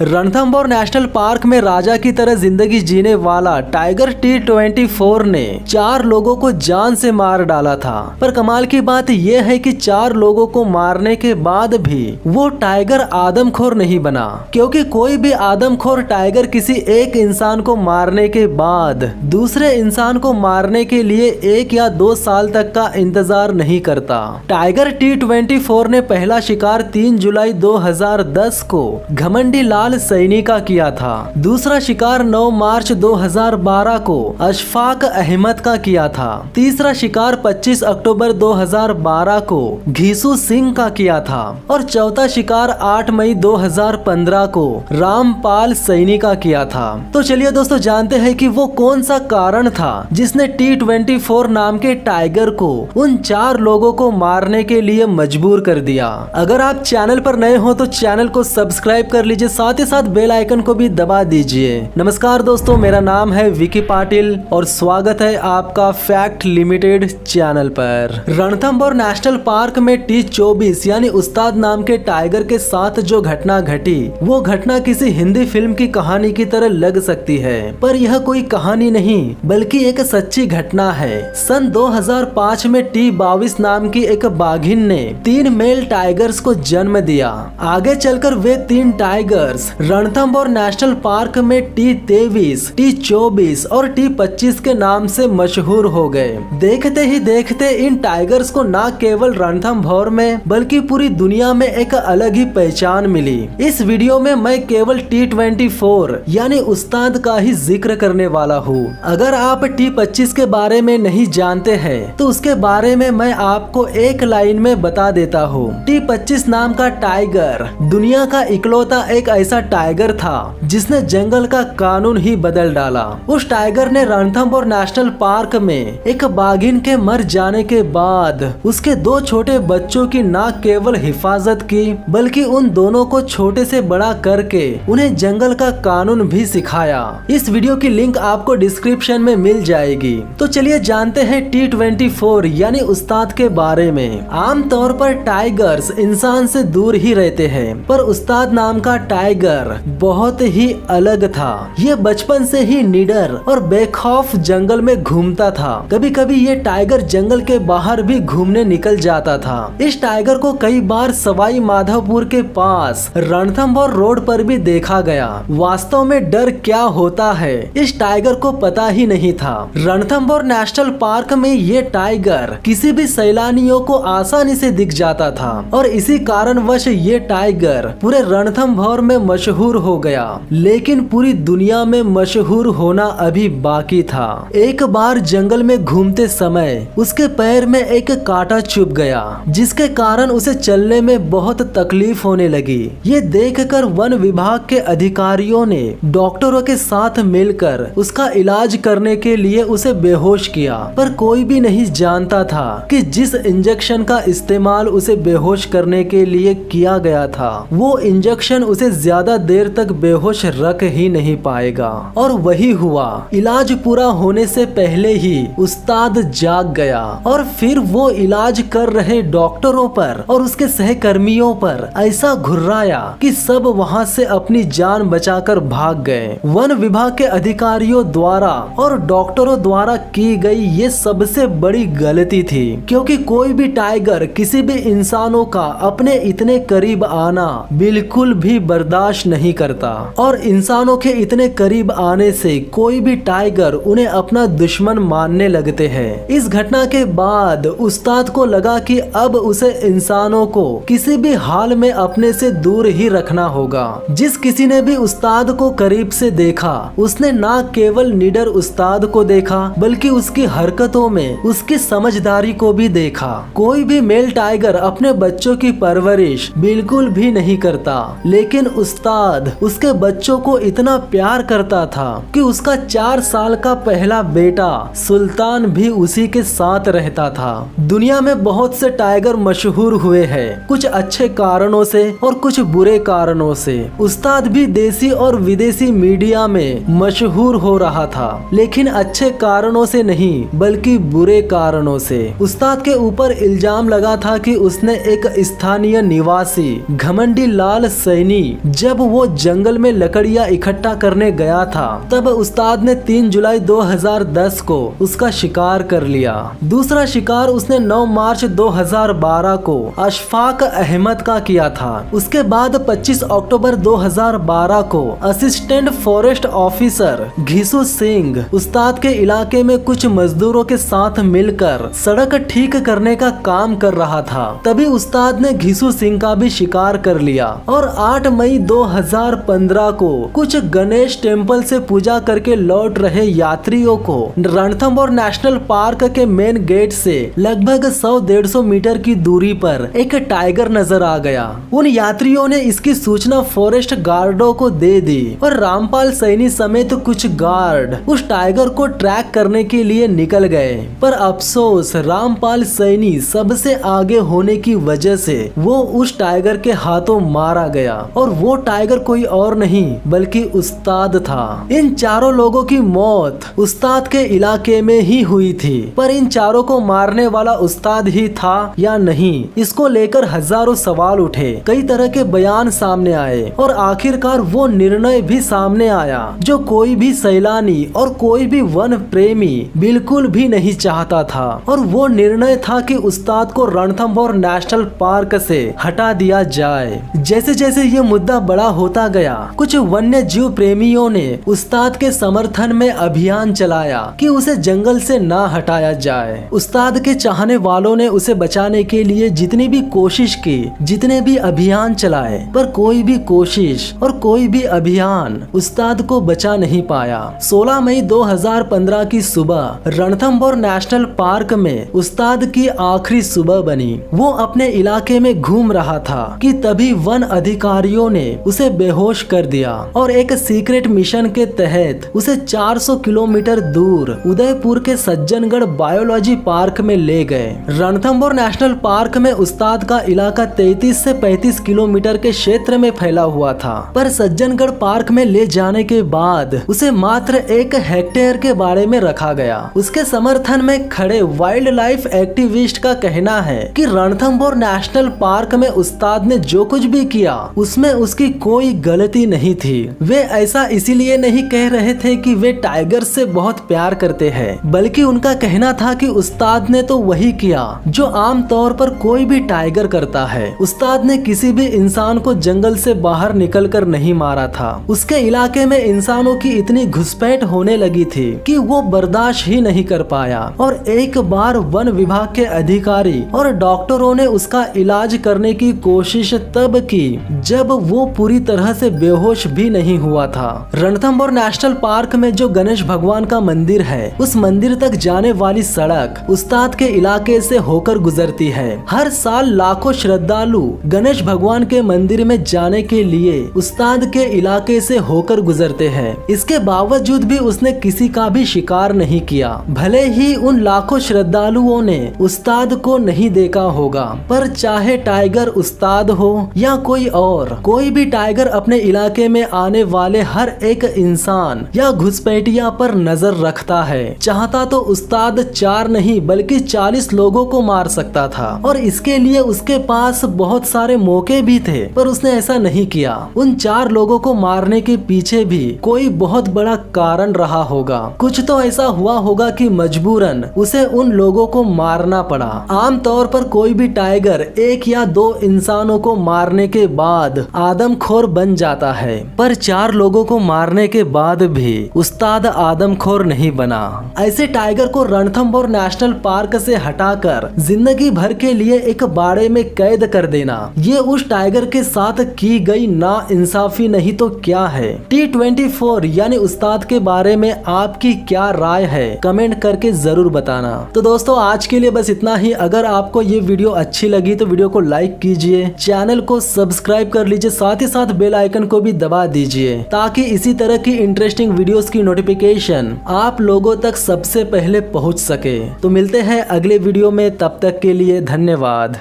Ranthambore national park में राजा की तरह जिंदगी जीने वाला टाइगर T24 ने 4 लोगों को जान से मार डाला था। पर कमाल की बात यह है कि 4 लोगों को मारने के बाद भी वो टाइगर आदमखोर नहीं बना, क्योंकि कोई भी आदमखोर टाइगर किसी एक इंसान को मारने के बाद दूसरे इंसान को मारने के लिए 1 या 2 साल तक का इंतजार नहीं करता। टाइगर T24 ने पहला शिकार 3 जुलाई 2010 को घमंडी लाल सैनी का किया था। दूसरा शिकार 9 मार्च 2012 को अशफाक अहमद का किया था। तीसरा शिकार 25 अक्टूबर 2012 को घीसू सिंह का किया था और चौथा शिकार 8 मई 2015 को रामपाल सैनी का किया था। तो चलिए दोस्तों जानते हैं कि वो कौन सा कारण था जिसने T24 नाम के टाइगर को उन 4 लोगों को मारने के लिए मजबूर कर दिया। अगर आप चैनल पर नए हो तो चैनल को सब्सक्राइब कर लीजिए, साथ ही साथ बेल आइकन को भी दबा दीजिए। नमस्कार दोस्तों, मेरा नाम है विकी पाटिल और स्वागत है आपका फैक्ट लिमिटेड चैनल पर। रणथंभौर नेशनल पार्क में T24 यानी उस्ताद नाम के टाइगर के साथ जो घटना घटी, वो घटना किसी हिंदी फिल्म की कहानी की तरह लग सकती है, पर यह कोई कहानी नहीं बल्कि एक सच्ची घटना है। सन 2005 में T22 नाम की एक बाघिन ने 3 मेल टाइगर्स को जन्म दिया। आगे चलकर वे 3 टाइगर्स रणथंभौर नेशनल पार्क में T23, T24 और T25 के नाम से मशहूर हो गए। देखते ही देखते इन टाइगर्स को न केवल रणथंभौर में बल्कि पूरी दुनिया में एक अलग ही पहचान मिली। इस वीडियो में मैं केवल T24 यानी उस्ताद का ही जिक्र करने वाला हूँ। अगर आप T25 के बारे में नहीं जानते हैं तो उसके बारे में मैं आपको एक लाइन में बता देता हूँ। T25 नाम का टाइगर दुनिया का इकलौता एक ऐसा टाइगर था जिसने जंगल का कानून ही बदल डाला। उस टाइगर ने रणथंभौर नेशनल पार्क में एक बाघिन के मर जाने के बाद उसके 2 छोटे बच्चों की न केवल हिफाजत की बल्कि उन दोनों को छोटे से बड़ा करके उन्हें जंगल का कानून भी सिखाया। इस वीडियो की लिंक आपको डिस्क्रिप्शन में मिल जाएगी। तो चलिए जानते हैं T24 यानी उस्ताद के बारे में। आमतौर पर टाइगर्स इंसान से दूर ही रहते हैं, पर उस्ताद नाम का टाइगर बहुत ही अलग था। ये बचपन से ही निडर और बेखौफ जंगल में घूमता था। कभी कभी ये टाइगर जंगल के बाहर भी घूमने निकल जाता था। इस टाइगर को कई बार सवाई माधोपुर के पास रणथंभौर रोड पर भी देखा गया। वास्तव में डर क्या होता है इस टाइगर को पता ही नहीं था। रणथंभौर नेशनल पार्क में ये टाइगर किसी भी सैलानियों को आसानी से दिख जाता था और इसी कारणवश ये टाइगर पूरे रणथंभौर में मशहूर हो गया। लेकिन पूरी दुनिया में मशहूर होना अभी बाकी था। एक बार जंगल में घूमते समय उसके पैर में एक कांटा चुभ गया, जिसके कारण उसे चलने में बहुत तकलीफ होने लगी। ये देखकर वन विभाग के अधिकारियों ने डॉक्टरों के साथ मिलकर उसका इलाज करने के लिए उसे बेहोश किया, पर कोई भी नहीं जानता था कि जिस इंजेक्शन का इस्तेमाल उसे बेहोश करने के लिए किया गया था, वो इंजेक्शन उसे ज्यादा देर तक बेहोश रख ही नहीं पाएगा। और वही हुआ। इलाज पूरा होने से पहले ही उस्ताद जाग गया और फिर वो इलाज कर रहे डॉक्टरों पर और उसके सहकर्मियों पर ऐसा घुर्राया कि सब वहां से अपनी जान बचाकर भाग गए। वन विभाग के अधिकारियों द्वारा और डॉक्टरों द्वारा की गई ये सबसे बड़ी गलती थी, क्योंकि कोई भी टाइगर किसी भी इंसानों का अपने इतने करीब आना बिल्कुल भी बर्दाश्त नहीं करता और इंसानों के इतने करीब आने से कोई भी टाइगर उन्हें अपना दुश्मन मानने लगते हैं। इस घटना के बाद उस्ताद को लगा कि अब उसे इंसानों को किसी भी हाल में अपने से दूर ही रखना होगा। जिस किसी ने भी उस्ताद को करीब से देखा उसने न केवल निडर उस्ताद को देखा बल्कि उसकी हरकतों में उसकी समझदारी को भी देखा। कोई भी मेल टाइगर अपने बच्चों की परवरिश बिल्कुल भी नहीं करता, लेकिन उस्ताद उसके बच्चों को इतना प्यार करता था कि उसका 4 साल का पहला बेटा सुल्तान भी उसी के साथ रहता था। दुनिया में बहुत से टाइगर मशहूर हुए हैं, कुछ अच्छे कारणों से और कुछ बुरे कारणों से। उस्ताद भी देसी और विदेशी मीडिया में मशहूर हो रहा था, लेकिन अच्छे कारणों से नहीं बल्कि बुरे कारणों से। उस्ताद के ऊपर इल्जाम लगा था कि उसने एक स्थानीय निवासी घमंडी लाल सैनी जब वो जंगल में लकड़ियां इकट्ठा करने गया था तब उस्ताद ने 3 जुलाई 2010 को उसका शिकार कर लिया। दूसरा शिकार उसने 9 मार्च 2012 को अशफाक अहमद का किया था। उसके बाद 25 अक्टूबर 2012 को असिस्टेंट फॉरेस्ट ऑफिसर घिसू सिंह उस्ताद के इलाके में कुछ मजदूरों के साथ मिलकर सड़क ठीक करने का काम कर रहा था। तभी उस्ताद ने घिसू सिंह का भी शिकार कर लिया और 8 मई 2015 को कुछ गणेश टेम्पल से पूजा करके लौट रहे यात्रियों को रणथंभौर नेशनल पार्क के मेन गेट से लगभग 100-150 मीटर की दूरी पर एक टाइगर नजर आ गया। उन यात्रियों ने इसकी सूचना फॉरेस्ट गार्डों को दे दी और रामपाल सैनी समेत कुछ गार्ड उस टाइगर को ट्रैक करने के लिए निकल गए। पर अफसोस रामपाल सैनी सबसे आगे होने की वजह से वो उस टाइगर के हाथों मारा गया और वो टाइगर कोई और नहीं बल्कि उस्ताद था। इन चारों लोगों की मौत उस्ताद के इलाके में ही हुई थी। पर इन चारों को मारने वाला उस्ताद ही था या नहीं, इसको लेकर हजारों सवाल उठे, कई तरह के बयान सामने आए और आखिरकार वो निर्णय भी सामने आया जो कोई भी सैलानी और कोई भी वन प्रेमी बिल्कुल भी नहीं चाहता था। और वो निर्णय था कि उस्ताद को रणथंभौर नेशनल पार्क से हटा दिया जाए। जैसे जैसे ये मुद्दा बड़ा होता गया कुछ वन्य जीव प्रेमियों ने उस्ताद के समर्थन में अभियान चलाया कि उसे जंगल से ना हटाया जाए। उस्ताद के चाहने वालों ने उसे बचाने के लिए जितनी भी कोशिश की, जितने भी अभियान चलाए, पर कोई भी कोशिश और कोई भी अभियान उस्ताद को बचा नहीं पाया। 16 मई 2015 की सुबह रणथंभौर नेशनल पार्क में उस्ताद की आखिरी सुबह बनी। वो अपने इलाके में घूम रहा था कि तभी वन अधिकारियों ने उसे बेहोश कर दिया और एक सीक्रेट मिशन के तहत उसे 400 किलोमीटर दूर उदयपुर के सज्जनगढ़ बायोलॉजी पार्क में ले गए। रणथंभौर नेशनल पार्क में उस्ताद का इलाका 33 से 35 किलोमीटर के क्षेत्र में फैला हुआ था, पर सज्जनगढ़ पार्क में ले जाने के बाद उसे मात्र 1 हेक्टेयर के बारे में रखा गया। उसके समर्थन में खड़े वाइल्ड लाइफ एक्टिविस्ट का कहना है कि रणथंभौर नेशनल पार्क में उस्ताद ने जो कुछ भी किया उसमें उसकी कोई गलती नहीं थी। वे ऐसा इसीलिए नहीं कह रहे थे कि वे टाइगर से बहुत प्यार करते हैं, बल्कि उनका कहना था कि उस्ताद ने तो वही किया जो आम तौर पर कोई भी टाइगर करता है। उस्ताद ने किसी भी इंसान को जंगल से बाहर निकलकर नहीं मारा था। उसके इलाके में इंसानों की इतनी घुसपैठ होने लगी थी कि वो बर्दाश्त ही नहीं कर पाया और एक बार वन विभाग के अधिकारी और डॉक्टरों ने उसका इलाज करने की कोशिश तब की जब वो पूरी तरह से बेहोश भी नहीं हुआ था। रणथंभौर नेशनल पार्क में जो गणेश भगवान का मंदिर है, उस मंदिर तक जाने वाली सड़क उस्ताद के इलाके से होकर गुजरती है। हर साल लाखों श्रद्धालु गणेश भगवान के मंदिर में जाने के लिए उस्ताद के इलाके से होकर गुजरते हैं। इसके बावजूद भी उसने किसी का भी शिकार नहीं किया। भले ही उन लाखों श्रद्धालुओं ने उस्ताद को नहीं देखा होगा, पर चाहे टाइगर उस्ताद हो या कोई और, कोई भी टाइगर अपने इलाके में आने वाले हर एक इंसान या घुसपैठिया पर नजर रखता है। चाहता तो उस्ताद 4 नहीं बल्कि 40 लोगों को मार सकता था और इसके लिए उसके पास बहुत सारे मौके भी थे, पर उसने ऐसा नहीं किया। उन 4 लोगों को मारने के पीछे भी कोई बहुत बड़ा कारण रहा होगा। कुछ तो ऐसा हुआ होगा कि मजबूरन उसे उन लोगों को मारना पड़ा। आमतौर पर कोई भी टाइगर 1 या 2 इंसानों को मारने के बाद आदमखोर बन जाता है, पर 4 लोगों को मारने के बाद भी उस्ताद आदमखोर नहीं बना। ऐसे टाइगर को रणथंभौर नेशनल पार्क से हटाकर जिंदगी भर के लिए एक बाड़े में कैद कर देना, ये उस टाइगर के साथ की गई ना इंसाफी नहीं तो क्या है। T24 यानी उस्ताद के बारे में आपकी क्या राय है, कमेंट करके जरूर बताना। तो दोस्तों आज के लिए बस इतना ही। अगर आपको ये वीडियो अच्छी लगी तो वीडियो को लाइक कीजिए, चैनल को सब्सक्राइब कर लीजिए, साथ ही साथ बेल आइकन को भी दबा दीजिए ताकि इसी तरह की इंटरेस्टिंग वीडियोस की नोटिफिकेशन आप लोगों तक सबसे पहले पहुंच सके। तो मिलते हैं अगले वीडियो में, तब तक के लिए धन्यवाद।